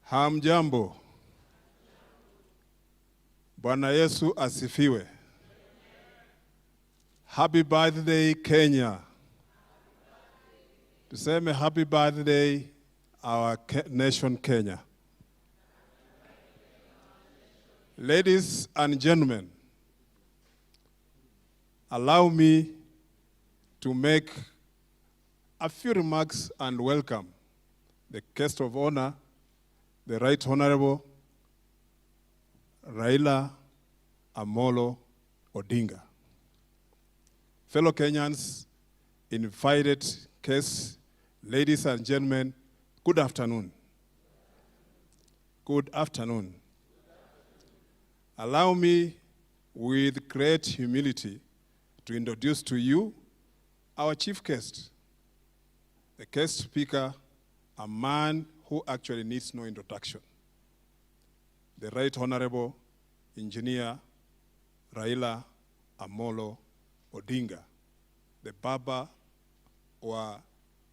Hamjambo. Bwana Yesu asifiwe. Happy birthday Kenya. Tuseme happy birthday our nation Kenya. Ladies and gentlemen, allow me to make a few remarks and welcome the guest of honor, the Right Honorable Raila Amolo Odinga. Fellow Kenyans, invited guests, ladies and gentlemen, good afternoon. Good afternoon. Allow me, with great humility, to introduce to you our chief guest, the guest speaker, a man who actually needs no introduction, the Right Honorable Engineer Raila Amolo Odinga, the Baba or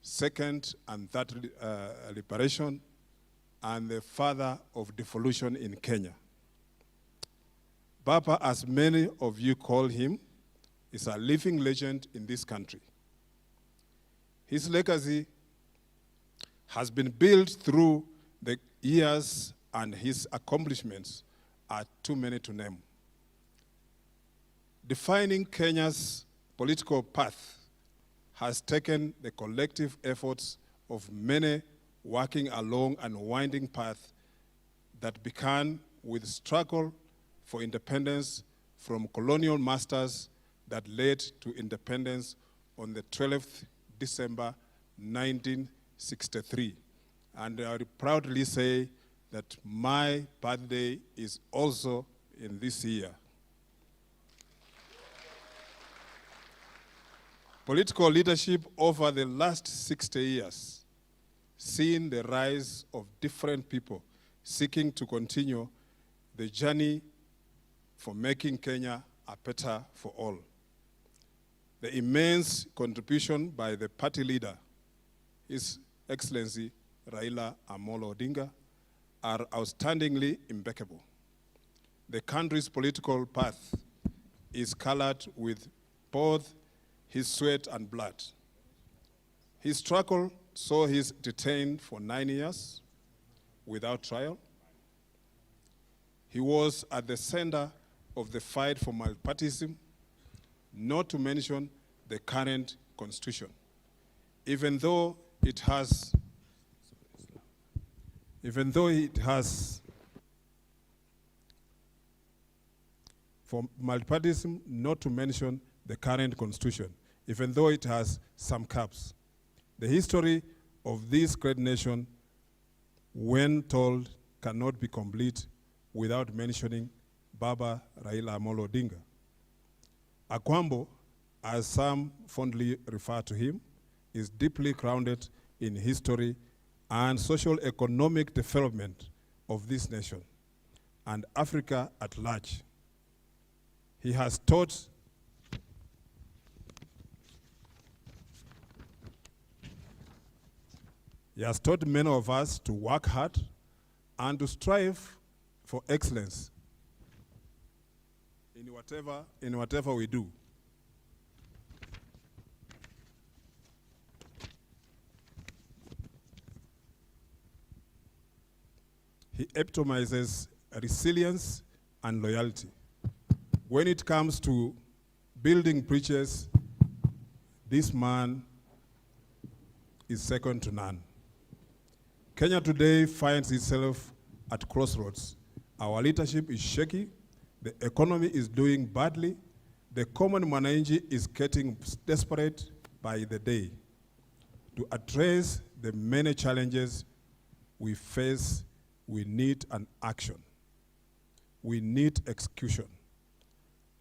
second and third liberation and the father of devolution in Kenya. Baba, as many of you call him, is a living legend in this country. His legacy has been built through the years, and his accomplishments are too many to name. Defining Kenya's political path has taken the collective efforts of many working along a winding path that began with struggle for independence from colonial masters that led to independence on the 12th December 1963. And I proudly say that my birthday is also in this year. Political leadership over the last 60 years, seen the rise of different people seeking to continue the journey for making Kenya a better for all. The immense contribution by the party leader, His Excellency Raila Amolo Odinga, are outstandingly impeccable. The country's political path is colored with both his sweat and blood. His struggle saw him detained for 9 years without trial. He was at the center of the fight for multipartyism, not to mention the current constitution. Even though it has for multipartyism, not to mention the current constitution, even though it has some caps. The history of this great nation, when told, cannot be complete without mentioning Baba Raila Amolo Odinga. Akwambo, as some fondly refer to him, is deeply grounded in history and social economic development of this nation and Africa at large. He has taught many of us to work hard and to strive for excellence in whatever we do. He epitomizes resilience and loyalty. When it comes to building bridges, this man is second to none. Kenya today finds itself at crossroads. Our leadership is shaky, the economy is doing badly, the common mwananchi is getting desperate by the day. To address the many challenges we face, we need an action. We need execution.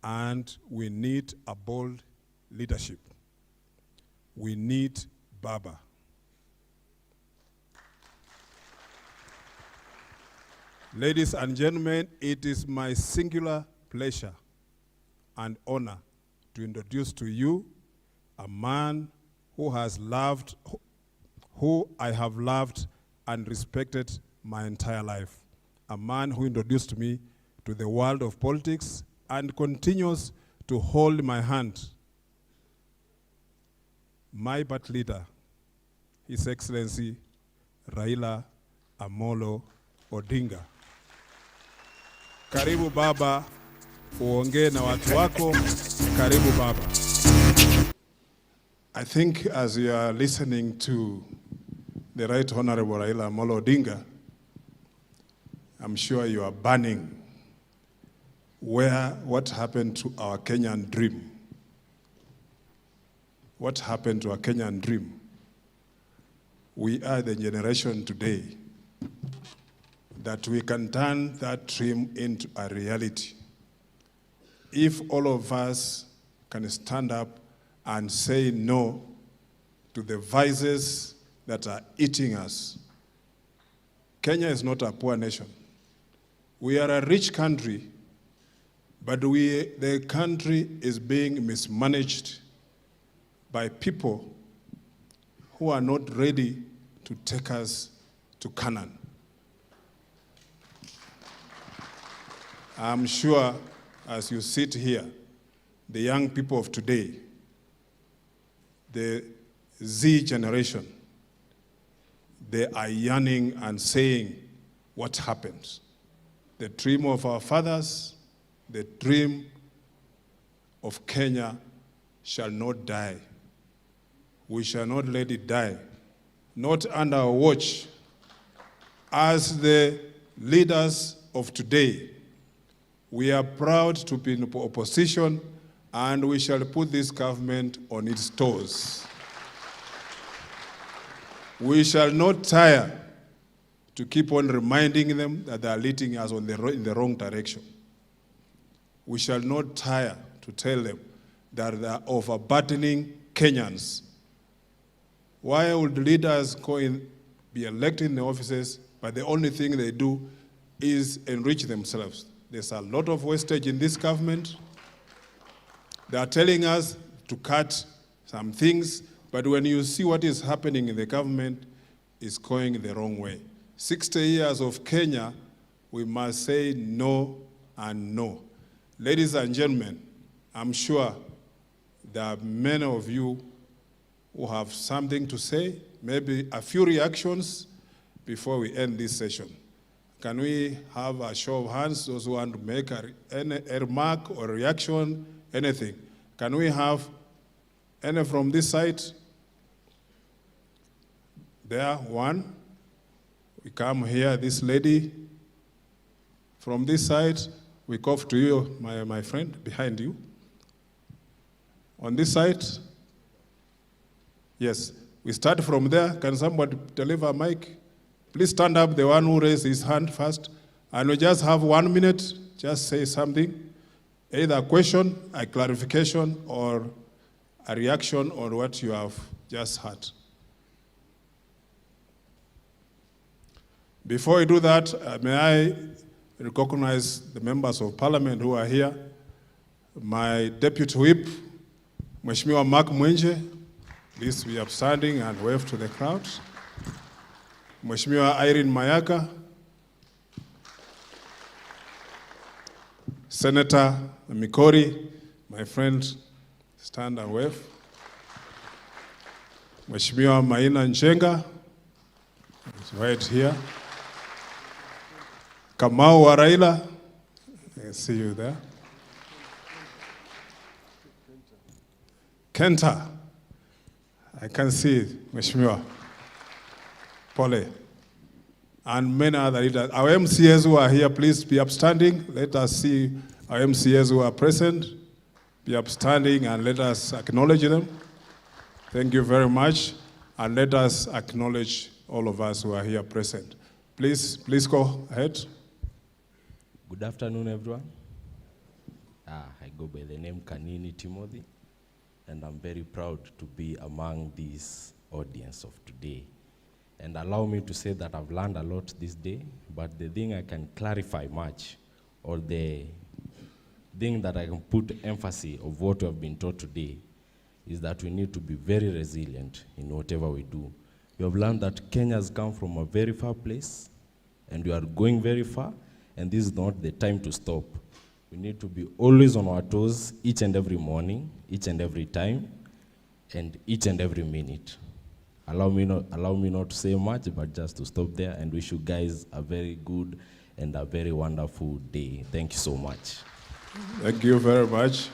And we need a bold leadership. We need Baba. Ladies and gentlemen, it is my singular pleasure and honor to introduce to you a man who I have loved and respected my entire life. A man who introduced me to the world of politics and continues to hold my hand. My party leader, His Excellency Raila Amolo Odinga. Karibu baba, uongee na watu wako. Karibu baba. I think as you are listening to the Right Honorable Raila Amolo Odinga, I'm sure you are burning what happened to our Kenyan dream. What happened to our Kenyan dream? We are the generation today that we can turn that dream into a reality. If all of us can stand up and say no to the vices that are eating us. Kenya is not a poor nation. We are a rich country, but the country is being mismanaged by people who are not ready to take us to Canaan. I'm sure as you sit here, the young people of today, the Z generation, they are yearning and saying what happened. The dream of our fathers, the dream of Kenya shall not die. We shall not let it die. Not under our watch. As the leaders of today, we are proud to be in opposition, and we shall put this government on its toes. We shall not tire to keep on reminding them that they are leading us in the wrong direction. We shall not tire to tell them that they are overburdening Kenyans. Why would leaders be elected in the offices, but the only thing they do is enrich themselves? There's a lot of wastage in this government. They are telling us to cut some things, but when you see what is happening in the government, it's going the wrong way. 60 years of Kenya, we must say no and no. Ladies and gentlemen, I'm sure there are many of you who have something to say, maybe a few reactions before we end this session. Can we have a show of hands, those who want to make a remark or reaction, anything? Can we have any from this side? There, one. We come here, this lady. From this side, we cough to you, my friend, behind you. On this side? Yes. We start from there. Can somebody deliver a mic? Please stand up, the one who raised his hand first. And we just have 1 minute. Just say something. Either a question, a clarification, or a reaction on what you have just heard. Before we do that, may I recognize the members of parliament who are here. My deputy whip, Mheshimiwa makwiny, please be upstanding and wave to the crowd. Mheshimiwa Irene Mayaka, Senator Mikori, my friend, stand and wave. Mheshimiwa Maina Njenga, is right here. Kamau wa Raila, I see you there. Kenta, I can see it, Mheshimiwa. Pole. And many other leaders. Our MCAs who are here, please be upstanding. Let us see our MCAs who are present. Be upstanding and let us acknowledge them. Thank you very much. And let us acknowledge all of us who are here present. Please go ahead. Good afternoon, everyone. I go by the name Kanini Timothy, and I'm very proud to be among this audience of today. And allow me to say that I've learned a lot this day, but the thing I can clarify much, or the thing that I can put emphasis of what we have been taught today, is that we need to be very resilient in whatever we do. We have learned that Kenya has come from a very far place, and we are going very far, and this is not the time to stop. We need to be always on our toes each and every morning, each and every time, and each and every minute. Allow me not to say much, but just to stop there and wish you guys a very good and a very wonderful day. Thank you so much. Thank you very much.